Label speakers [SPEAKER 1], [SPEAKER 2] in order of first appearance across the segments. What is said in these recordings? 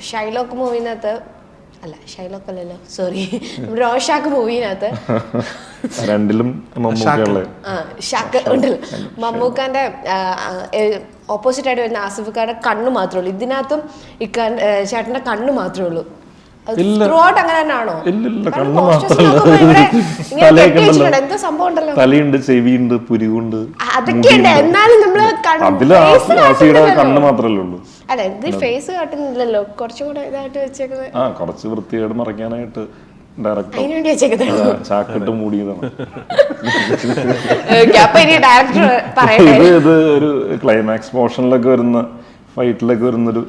[SPEAKER 1] Shylock മൂവിനകത്ത് അല്ല Shylock അല്ലല്ലോ sorry Rorschach മൂവിനകത്ത്
[SPEAKER 2] രണ്ടിലും
[SPEAKER 1] ഷാക്ക് ഉണ്ടല്ലോ മമ്മൂക്കാന്റെ ഓപ്പോസിറ്റ് ആയിട്ട് വരുന്ന ആസിഫിക്കാരുടെ കണ്ണ് മാത്രമേ ഉള്ളൂ. ഇതിനകത്തും ചേട്ടന്റെ കണ്ണ് മാത്രമേ ഉള്ളൂ. അങ്ങനെ തന്നെയാണോ? എന്താ സംഭവം ഉണ്ടല്ലോ,
[SPEAKER 2] തലയുണ്ട്, ചെവിയുണ്ട്, പുരിവുണ്ട്,
[SPEAKER 1] അതൊക്കെയുണ്ട്. എന്നാലും നമ്മള്
[SPEAKER 2] കണ്ണ് മാത്രല്ലേ ഉള്ളൂ.
[SPEAKER 1] അല്ല ഇത് ഫേസ് കാട്ടുന്നില്ലല്ലോ, കുറച്ചും കൂടെ ഇതായിട്ട് വെച്ചേക്കുന്നത്.
[SPEAKER 2] കുറച്ച് വൃത്തികേട് മറയ്ക്കാനായിട്ട് ഡയറക്ടർ
[SPEAKER 1] അതിനുവേണ്ടി വെച്ചേക്കുന്നത്
[SPEAKER 2] ചാക്കിട്ട് മൂടിയതാണ്. ഇത് ഒരു ക്ലൈമാക്സ് പോർഷനിലൊക്കെ വരുന്ന ഫൈറ്റിലൊക്കെ വരുന്നൊരു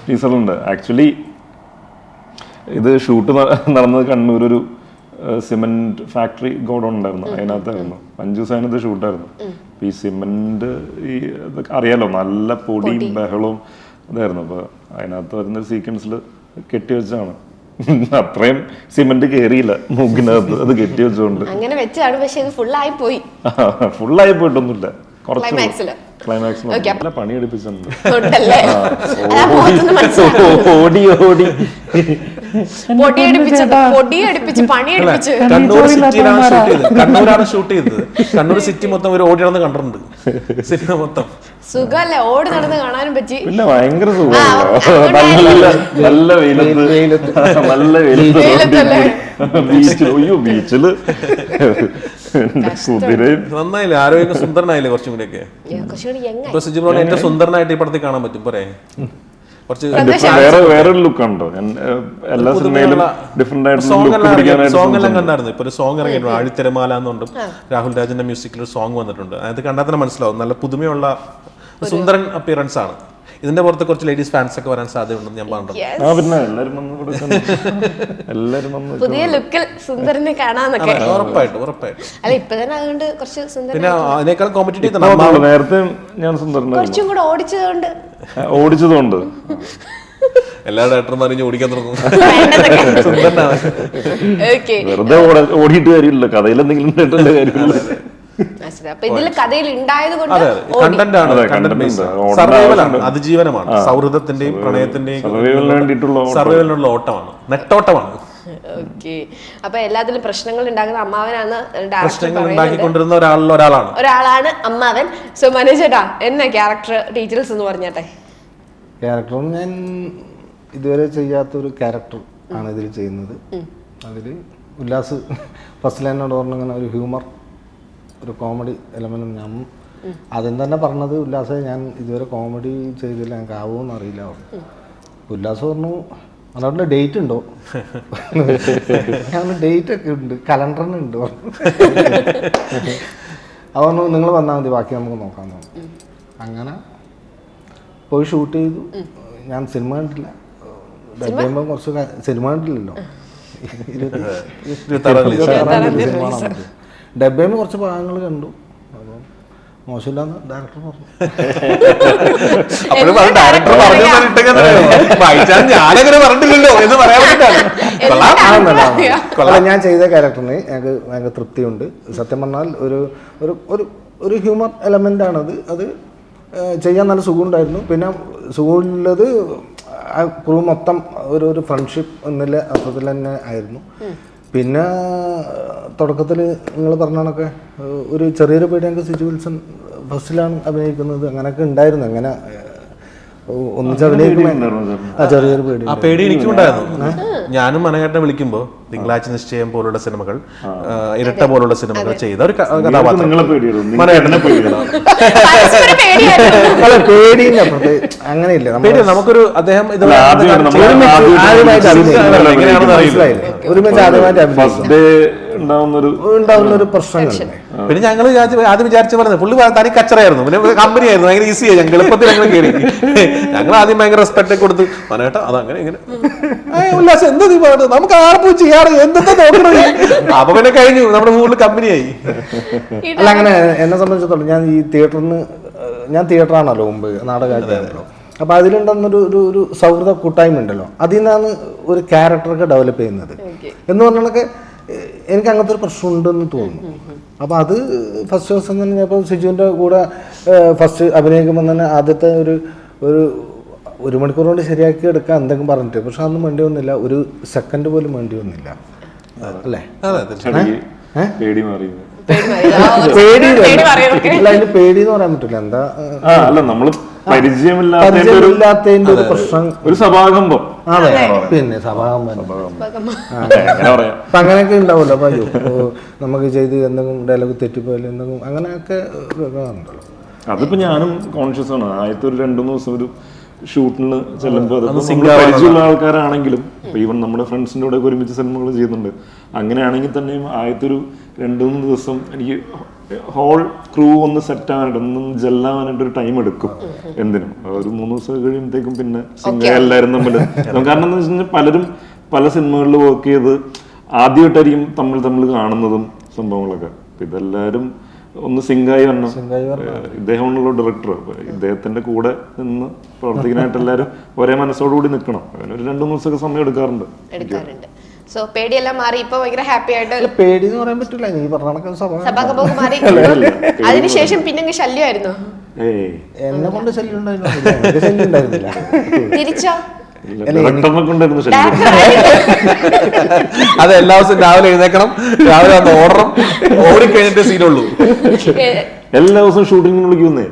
[SPEAKER 2] ടീസറിലുണ്ട്. ആക്ച്വലി ഇത് ഷൂട്ട് നടന്നത് കണ്ണൂർ ഒരു സിമെന്റ് ഫാക്ടറി ഗോഡൗൺ ഉണ്ടായിരുന്നു, അതിനകത്തായിരുന്നു. 5 ദിവസം അതിനകത്ത് ഷൂട്ടായിരുന്നു. ഈ സിമെന്റ് ഇതൊക്കെ അറിയാലോ, നല്ല പൊടിയും ബഹളവും ഇതായിരുന്നു. അപ്പൊ അതിനകത്ത് വരുന്നൊരു സീക്വൻസിൽ കെട്ടിവെച്ചാണ്. അത്രയും സിമെന്റ് കേറിയില്ല മൂക്കിനകത്ത്, അത് കെട്ടിവെച്ചോണ്ട്
[SPEAKER 1] അങ്ങനെ വെച്ചാണ്. പക്ഷെ ഇത് ഫുള്ളായി
[SPEAKER 2] പോയിട്ടൊന്നുമില്ല. ക്ലൈമാക്സിൽ പണി എടുപ്പിച്ചിട്ടുണ്ട്.
[SPEAKER 3] കണ്ണൂരാണ് ഷൂട്ട് ചെയ്തത്. കണ്ണൂർ സിറ്റി മൊത്തം ഒരു ഓടി നടന്ന് കണ്ടിട്ടുണ്ട്. സിനിമ മൊത്തം
[SPEAKER 1] സുഖല്ലേ, ഓടി നടന്ന് കാണാനും പറ്റി.
[SPEAKER 2] പിന്നെ ഭയങ്കര സുഖം, നല്ല വെയിലത്ത് ബീച്ചില്
[SPEAKER 3] നന്നായില്ലേ, ആരോഗ്യ സുന്ദരനായില്ലേ കുറച്ചും കൂടിയൊക്കെ. ഇപ്പൊ സുജിബ്രോനെ ഏറ്റവും സുന്ദരനായിട്ട് ഈ പടത്തിൽ കാണാൻ പറ്റും. പോരെ
[SPEAKER 2] വേറൊരു ലുക്ക് ഉണ്ടോ? എല്ലാ സിനിമയിലും ഡിഫറെന്റ് ആയിട്ട്
[SPEAKER 3] സോങ് എല്ലാം കണ്ടായിരുന്നു. ഇപ്പൊ ഒരു സോങ് ഇറങ്ങിയിട്ടുണ്ട്, ആഴിത്തിരമാല എന്നുണ്ട്. രാഹുൽ രാജിന്റെ മ്യൂസിക്കിൽ ഒരു സോങ് വന്നിട്ടുണ്ട്. അത് കണ്ടാൽ തന്നെ മനസ്സിലാവും, നല്ല പുതുമയുള്ള സുന്ദരൻ അപ്പിയറൻസ് ആണ്. ഇതിന്റെ പുറത്ത് കുറച്ച് ലേഡീസ് ഫാൻസ് ഒക്കെ വരാൻ സാധ്യതയുണ്ടെന്ന് ഞാൻ പറഞ്ഞു.
[SPEAKER 1] പുതിയ ലുക്കിൽ സുന്ദരനെ കാണാന്നൊക്കെ
[SPEAKER 3] ഉറപ്പായിട്ടും.
[SPEAKER 1] അല്ല ഇപ്പൊ തന്നെ അതുകൊണ്ട് കുറച്ച്
[SPEAKER 3] പിന്നെ അതിനേക്കാൾ കോമ്പറ്റീവ്
[SPEAKER 2] നേരത്തെ ഞാൻ സുന്ദരനായിരുന്നു,
[SPEAKER 1] കുറച്ചും കൂടെ
[SPEAKER 2] ഓടിച്ചതുകൊണ്ട്
[SPEAKER 3] എല്ലാ ഡയറക്ടർമാരും ഓടിക്കാൻ തുടങ്ങും.
[SPEAKER 2] വെറുതെ ഓടിയിട്ട് കാര്യമില്ല, കഥയിൽ എന്തെങ്കിലും കാര്യമില്ല.
[SPEAKER 3] അതിജീവനമാണ്, സൗഹൃദത്തിന്റെയും പ്രണയത്തിന്റെയും സർവൈവലിനുള്ള ഓട്ടമാണ്, നെട്ടോട്ടമാണ്.
[SPEAKER 1] അപ്പൊ എല്ലാത്തിലും പ്രശ്നങ്ങൾ ഉണ്ടാക്കുന്ന അമ്മാവനാണ്,
[SPEAKER 3] പ്രശ്നങ്ങൾ ഉണ്ടാക്കിക്കൊണ്ടിരുന്ന ഒരാളാണ്
[SPEAKER 1] അമ്മാവൻ. സോ മനോജ് ചേട്ടാ, എന്നാ ക്യാരക്ടർ ഡീറ്റെയിൽസ് എന്ന് പറഞ്ഞാട്ടെ.
[SPEAKER 4] ക്യാരക്ടറും ഞാൻ ഇതുവരെ ചെയ്യാത്തൊരു ക്യാരക്ടർ ആണ് ഇതിൽ ചെയ്യുന്നത്. അതിൽ ഉല്ലാസ് ഫസ്റ്റ് ലൈനോട് പറഞ്ഞങ്ങനെ ഒരു ഹ്യൂമർ, ഒരു കോമഡി എലമെന്റ്. ഞാൻ ആദ്യം തന്നെ പറഞ്ഞത് ഉല്ലാസെ ഞാൻ ഇതുവരെ കോമഡി ചെയ്തില്ല, ഞങ്ങൾക്ക് ആവുമെന്ന് അറിയില്ല. ഉല്ലാസ് പറഞ്ഞു അതുകൊണ്ട് ഡേറ്റ് ഉണ്ടോ? ഞാൻ ഡേറ്റ് ഒക്കെ ഉണ്ട്, കലണ്ടറിന് ഉണ്ട്. അതുകൊണ്ട് നിങ്ങൾ വന്നാൽ മതി, ബാക്കി നമുക്ക് നോക്കാൻ തോന്നും. അങ്ങനെ പോയി ഷൂട്ട് ചെയ്തു. ഞാൻ സിനിമ കണ്ടില്ല, ഡബ് ചെയ്യുമ്പോൾ കുറച്ച് സിനിമ കണ്ടില്ലല്ലോ, ഡബ് ചെയ്യുമ്പോൾ കുറച്ച് ഭാഗങ്ങൾ കണ്ടു. അപ്പം മോശമില്ലാന്ന് ഡയറക്ടർ പറഞ്ഞു. ഞാൻ ചെയ്ത ക്യാരക്ടറിന് ഞങ്ങൾക്ക് ഭയങ്കര തൃപ്തിയുണ്ട്. സത്യം പറഞ്ഞാൽ ഒരു ഹ്യൂമർ എലമെന്റ് ആണത്. അത് ചെയ്യാൻ നല്ല സുഖമുണ്ടായിരുന്നു. പിന്നെ സുഖമുള്ളത് ആ ക്രൂ മൊത്തം ഒരു ഫ്രണ്ട്ഷിപ്പ് എന്നുള്ള അർത്ഥത്തിൽ തന്നെ ആയിരുന്നു. പിന്നെ തുടക്കത്തിൽ നിങ്ങൾ പറഞ്ഞതൊക്കെ ഒരു ചെറിയൊരു പേടി ഞങ്ങൾക്ക് സിജു വിൽസൺ ഫസ്റ്റിലാണ് അഭിനയിക്കുന്നത്, അങ്ങനെയൊക്കെ ഉണ്ടായിരുന്നു. അങ്ങനെ ചെറിയൊരു പേടി.
[SPEAKER 3] ആ പേടി എനിക്കും ഉണ്ടായിരുന്നു. ഞാനും മനകേട്ടനെ വിളിക്കുമ്പോ തിങ്കളാഴ്ച നിശ്ചയം പോലുള്ള സിനിമകൾ, ഇരട്ട പോലുള്ള സിനിമകൾ ചെയ്ത ഒരു കഥാപാത്രം
[SPEAKER 4] അങ്ങനെയില്ല.
[SPEAKER 3] നമുക്കൊരു അദ്ദേഹം
[SPEAKER 4] ഉണ്ടാവുന്ന ഒരു പ്രശ്നങ്ങൾ.
[SPEAKER 3] പിന്നെ ഞങ്ങൾ ആദ്യം വിചാരിച്ചു പറഞ്ഞത് പുള്ളി തനി കച്ചറയായിരുന്നു, പിന്നെ കമ്പനി ആയിരുന്നു, ഭയങ്കര ഈസിയായി. ഞങ്ങൾ എളുപ്പത്തിൽ ഞങ്ങൾ കയറി. ഞങ്ങൾ ആദ്യം ഭയങ്കര റെസ്പെക്ട് ഒക്കെ കൊടുത്ത് മനേട്ടാ അതങ്ങനെ ഇങ്ങനെ ഉല്ലാസം എന്താ നീ പറയുന്നത്, നമുക്ക് ആർപ്പോ ചെയ്യാറ് എന്താ നോക്കണത്. അപ്പൊ പിന്നെ കഴിഞ്ഞു, നമ്മുടെ കൂടുതൽ കമ്പനിയായി.
[SPEAKER 4] അല്ല അങ്ങനെ എന്നെ സംബന്ധിച്ചിടത്തോളം ഞാൻ തിയേറ്ററാണല്ലോ മുമ്പ്, നാടകമായിട്ടാണല്ലോ. അപ്പൊ അതിലുണ്ടെന്നൊരു ഒരു സൗഹൃദ കൂട്ടായ്മ ഉണ്ടല്ലോ, അതിൽ നിന്നാണ് ഒരു ക്യാരക്ടറൊക്കെ ഡെവലപ്പ് ചെയ്യുന്നത്. എന്ന് പറഞ്ഞാൽ എനിക്ക് അങ്ങനത്തെ ഒരു പ്രശ്നം ഉണ്ടെന്ന് തോന്നുന്നു. അപ്പോൾ അത് ഫസ്റ്റ് ദിവസം തന്നെ ഞാൻ ഇപ്പോൾ സിജുവിൻ്റെ കൂടെ ഫസ്റ്റ് അഭിനയിക്കുമ്പോൾ തന്നെ ആദ്യത്തെ ഒരു മണിക്കൂർ കൊണ്ട് ശരിയാക്കി എടുക്കാൻ എന്തെങ്കിലും പറഞ്ഞിട്ട്, പക്ഷെ അതൊന്നും വേണ്ടി വന്നില്ല, ഒരു സെക്കൻഡ് പോലും വേണ്ടി വന്നില്ല അല്ലേ?
[SPEAKER 2] പേടി മാറി.
[SPEAKER 4] അല്ല, അതിന് പേടി എന്ന് പറയാൻ പറ്റില്ല. എന്താ
[SPEAKER 2] അല്ല, നമ്മള്
[SPEAKER 4] പരിചയമില്ലാത്തതിന്റെ ഒരു പ്രശ്നം,
[SPEAKER 2] ഒരു സഭാകമ്പം.
[SPEAKER 4] അതെ, പിന്നെ സഭാകമ്പം അപ്പൊ അങ്ങനെയൊക്കെ ഉണ്ടാവുമല്ലോ. അപ്പൊ നമുക്ക് ചെയ്ത് എന്തെങ്കിലും ഡയലോഗ് തെറ്റിപ്പോയാലും എന്തെങ്കിലും അങ്ങനെയൊക്കെ ഉണ്ടല്ലോ.
[SPEAKER 2] അതിപ്പോ ഞാനും കോൺഷ്യസ് ആണ്. ആദ്യത്തെ ഒരു 2-3 ദിവസം ഒരു ഷൂട്ടിന് ചെല്ലുമ്പോൾ പരിചയമുള്ള ആൾക്കാരാണെങ്കിലും ഈവൻ നമ്മുടെ ഫ്രണ്ട്സിൻ്റെ കൂടെ ഒരുമിച്ച് സിനിമകൾ ചെയ്യുന്നുണ്ട്. അങ്ങനെയാണെങ്കിൽ തന്നെയും ആദ്യത്തെ ഒരു 2-3 ദിവസം എനിക്ക് ഹോൾ ക്രൂ ഒന്ന് സെറ്റ് ആവാനായിട്ട്, ഒന്നും ജെല്ലാവാനായിട്ട് ഒരു ടൈം എടുക്കും. എന്തിനും ഒരു 3 ദിവസം കഴിയുമ്പോഴത്തേക്കും പിന്നെ എല്ലാവരും തമ്മിൽ, കാരണം എന്താ വെച്ച് കഴിഞ്ഞാൽ പലരും പല സിനിമകളിൽ വർക്ക് ചെയ്ത് ആദ്യമായിട്ടായിരിക്കും തമ്മിൽ കാണുന്നതും സംഭവങ്ങളൊക്കെ. ഇതെല്ലാവരും ഒന്ന് സിങ്കായി വരണം. ഇദ്ദേഹമാണല്ലോ ഡയറക്ടർ. ഇദ്ദേഹത്തിന്റെ കൂടെ നിന്ന് പ്രവർത്തിക്കാനായിട്ട് എല്ലാവരും ഒരേ മനസ്സോടുകൂടി നിൽക്കണം. അങ്ങനെ ഒരു 2-3 ദിവസമൊക്കെ സമയം എടുക്കാറുണ്ട്.
[SPEAKER 1] സോ പേടിയെല്ലാം മാറി ഇപ്പൊ ഭയങ്കര ഹാപ്പി ആയിട്ട്.
[SPEAKER 4] പേടി എന്ന് പറയാൻ പറ്റില്ല, നീ പറഞ്ഞ
[SPEAKER 1] സഭാകമ്പൊക്കെ മാറി. അതിനുശേഷം പിന്നെ ശല്യമായിരുന്നു.
[SPEAKER 4] എന്നെ കൊണ്ട് ശല്യം ഉണ്ടായിരുന്നില്ല.
[SPEAKER 1] തിരിച്ചോ?
[SPEAKER 3] അത് എല്ലാ ദിവസവും രാവിലെ എഴുന്നേക്കണം, രാവിലെ വന്ന് ഓടണം, ഓടിക്കഴിഞ്ഞിട്ട് സീനുള്ളൂ.
[SPEAKER 2] എല്ലാ ദിവസവും ഷൂട്ടിങ്ങിന് വിളിക്കുന്നേ.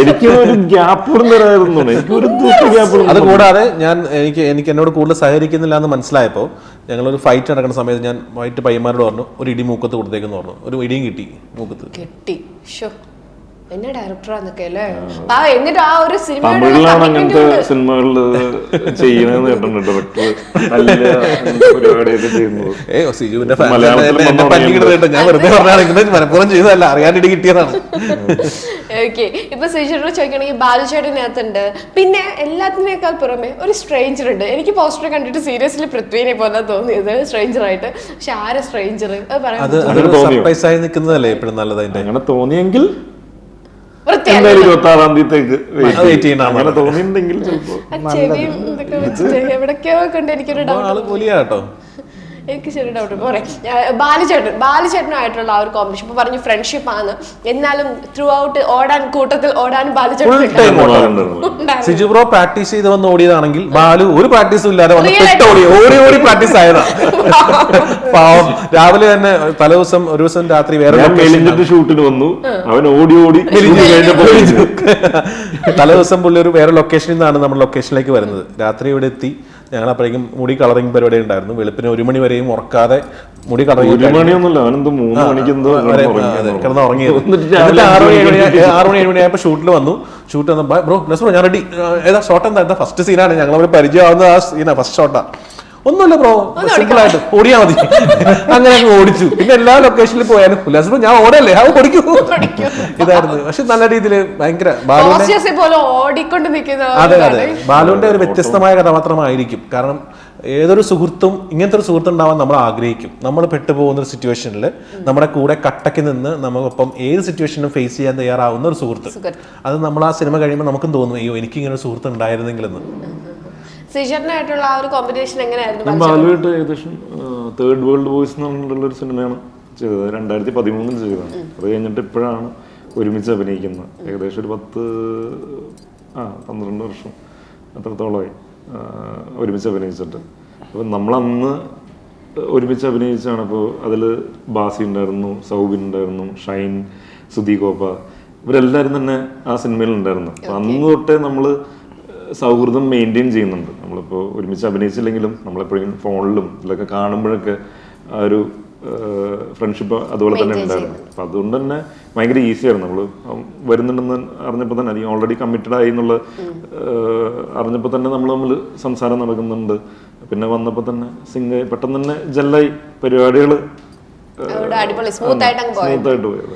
[SPEAKER 2] എനിക്ക് ഒരു ഗ്യാപ്പ്
[SPEAKER 3] അത് കൂടാതെ എനിക്ക് എന്നോട് കൂടുതൽ സഹകരിക്കുന്നില്ല എന്ന് മനസ്സിലായപ്പോൾ ഞങ്ങളൊരു ഫൈറ്റ് നടക്കുന്ന സമയത്ത് ഞാൻ വൈറ്റ് പയ്യന്മാരോട് പറഞ്ഞു, ഒരു ഇടി മൂക്കത്ത് കൊടുത്തേക്കെന്ന് പറഞ്ഞു. ഒരു ഇടിയും കിട്ടി മൂക്കത്ത്.
[SPEAKER 1] കിട്ടി. എന്നെ ഡയറക്ടറാന്നൊക്കെ അല്ലേ. എന്നിട്ട് ആ ഒരു
[SPEAKER 2] തമിഴിലാണ് അങ്ങനത്തെ സിനിമകളിൽ ചെയ്യുന്നത് കേട്ടിട്ടുണ്ട് ഡയറക്ടർ.
[SPEAKER 3] ഞാൻ വെറുതെ പറഞ്ഞാണെങ്കിൽ മനഃപൂർവ്വം ചെയ്തതല്ല, അറിയാൻ ഇടി കിട്ടിയതാണ്.
[SPEAKER 1] ഓക്കെ, ഇപ്പൊ സിജുനോട് ചോദിക്കണെങ്കിൽ ബാലുചേട്ടനകത്തുണ്ട്. പിന്നെ എല്ലാത്തിനേക്കാൾ പുറമെ ഒരു സ്ട്രേഞ്ചർ ഉണ്ട്. എനിക്ക് പോസ്റ്റർ കണ്ടിട്ട് സീരിയസ്ലി പൃഥ്വിനെ പോലെ തോന്നിയത് സ്ട്രേഞ്ചർ ആയിട്ട്. പക്ഷെ ആരെ സ്ട്രേഞ്ചർ
[SPEAKER 3] അത് സർപ്രൈസ് ആയി നിൽക്കുന്നതല്ലേ എപ്പോഴും നല്ലത്.
[SPEAKER 2] അങ്ങനെ തോന്നിയെങ്കിൽ 26-ാം തീയതിക്ക് അങ്ങനെ തോന്നിയിട്ടുണ്ടെങ്കിൽ
[SPEAKER 1] എവിടൊക്കെയോ കൊണ്ട് എനിക്കൊരു
[SPEAKER 3] ഡൗട്ട്.
[SPEAKER 1] എനിക്ക് ചെറിയ ഡൗട്ട് പറയാം. ബാലുചേട്ടനുമായിട്ടുള്ള ആ ഒരു കോമ്പിനേഷൻ ഇപ്പൊ പറഞ്ഞു ഫ്രണ്ട്ഷിപ്പ് ആണ്, എന്നാലും ത്രൂ ഔട്ട് കൂട്ടത്തിൽ ഓടാനും ബാലുചേട്ടൻ.
[SPEAKER 3] സിജു ബ്രോ പ്രാക്ടീസ് ചെയ്ത് വന്ന് ഓടിയതാണെങ്കിൽ ബാലു ഒരു പ്രാക്ടീസും ഇല്ലാതെ ഓടി പ്രാക്ടീസ് ആയതാ. പാവം രാവിലെ തന്നെ ഒരു ദിവസം രാത്രി വേറെ
[SPEAKER 2] ഷൂട്ടിന് വന്നു, അവൻ ഓടി
[SPEAKER 3] ദിവസം പുള്ളി ഒരു വേറെ ലൊക്കേഷനിൽ നിന്നാണ് നമ്മൾ ലൊക്കേഷനിലേക്ക് വരുന്നത്. രാത്രി ഇവിടെ എത്തി. ഞങ്ങൾ അപ്പോഴേക്കും മുടി കളറിംഗ് പരിപാടി ഉണ്ടായിരുന്നു. വെളുപ്പിന് 1 മണി വരെയും ഉറക്കാതെ മുടി കളറിംഗ്.
[SPEAKER 2] 1 മണിയൊന്നുമില്ല, അവനെന്തോ 3 മണിക്ക്
[SPEAKER 3] കിടന്ന് ഉറങ്ങിയത്. 6-7 മണിയായപ്പോ ഷൂട്ടിൽ വന്നു. ഷൂട്ട് വന്നപ്പോ ബ്രോ നസ്ബ്രോ ഞാൻ റെഡി. ഏതാ ഷോട്ട് എന്താ? ഫസ്റ്റ് സീനാണ്, ഞങ്ങൾ അവർ പരിചയമാവുന്ന ആ സീനാ, ഫസ്റ്റ് ഷോട്ടാ. ഒന്നുമില്ല ബ്രോ, സിമ്പിൾ ആയിട്ട് ഓടിയാ മതി. അങ്ങനെ ഓടിച്ചു. പിന്നെ എല്ലാ ലൊക്കേഷനിൽ പോയാലും ഉല്ലാസ് ഞാൻ ഓടല്ലേ, അത് ഓടിക്കൂ ഇതായിരുന്നു. പക്ഷെ നല്ല രീതിയിൽ ഭയങ്കര അതെ ബാലുവിന്റെ ഒരു വ്യത്യസ്തമായ കഥാപാത്രമായിരിക്കും. കാരണം ഏതൊരു സുഹൃത്തും ഇങ്ങനത്തെ ഒരു സുഹൃത്ത് ഉണ്ടാവാൻ നമ്മൾ ആഗ്രഹിക്കും. നമ്മൾ പെട്ടുപോകുന്ന ഒരു സിറ്റുവേഷനിൽ നമ്മുടെ കൂടെ കട്ടക്ക് നിന്ന് നമുക്കൊപ്പം ഏത് സിറ്റുവേഷനും ഫേസ് ചെയ്യാൻ തയ്യാറാവുന്ന ഒരു സുഹൃത്ത്. അത് നമ്മൾ ആ സിനിമ കഴിയുമ്പോൾ നമുക്കും തോന്നും, അയ്യോ എനിക്ക് ഇങ്ങനെ ഒരു സുഹൃത്ത് ഉണ്ടായിരുന്നെങ്കിലെന്ന്.
[SPEAKER 1] സിജറിനായിട്ടുള്ള ആ ഒരു കോമ്പിനേഷൻ എങ്ങനെയായിരുന്നു?
[SPEAKER 2] ബാലുവായിട്ട് ഏകദേശം തേർഡ് വേൾഡ് ബോയ്സ് എന്നുള്ളൊരു സിനിമയാണ് ചെയ്തത്. 2013 ചെയ്തതാണ്. അത് കഴിഞ്ഞിട്ട് ഇപ്പോഴാണ് ഒരുമിച്ച് അഭിനയിക്കുന്നത്. ഏകദേശം ഒരു 12 വർഷം അത്രത്തോളമായി ഒരുമിച്ച് അഭിനയിച്ചിട്ട്. അപ്പം നമ്മളന്ന് ഒരുമിച്ച് അഭിനയിച്ചാണ്. അപ്പോൾ അതിൽ ബാസി ഉണ്ടായിരുന്നു, സൗബിൻ ഉണ്ടായിരുന്നു, ഷൈൻ, സുധി കോപ്പ, ഇവരെല്ലാവരും തന്നെ ആ സിനിമയിൽ ഉണ്ടായിരുന്നു. അപ്പം അന്ന് തൊട്ടേ നമ്മൾ സൗഹൃദം മെയിൻറ്റെയിൻ ചെയ്യുന്നുണ്ട്. നമ്മളിപ്പോൾ ഒരുമിച്ച് അഭിനയിച്ചില്ലെങ്കിലും നമ്മളെപ്പോഴും ഫോണിലും ഇതിലൊക്കെ കാണുമ്പോഴൊക്കെ ആ ഒരു ഫ്രണ്ട്ഷിപ്പ് അതുപോലെ തന്നെ ഉണ്ടായിരുന്നു. അപ്പം അതുകൊണ്ട് തന്നെ ഭയങ്കര ഈസിയായിരുന്നു. നമ്മൾ വരുന്നുണ്ടെന്ന് അറിഞ്ഞപ്പോൾ തന്നെ, അല്ലെങ്കിൽ ഓൾറെഡി കമ്മിറ്റഡ് ആയി എന്നുള്ള അറിഞ്ഞപ്പോൾ തന്നെ നമ്മൾ തമ്മിൽ സംസാരം നടക്കുന്നുണ്ട്. പിന്നെ വന്നപ്പോൾ തന്നെ പെട്ടെന്ന് തന്നെ ജെല്ലായി പരിപാടികൾ സ്മൂത്തായിട്ട് പോയത്.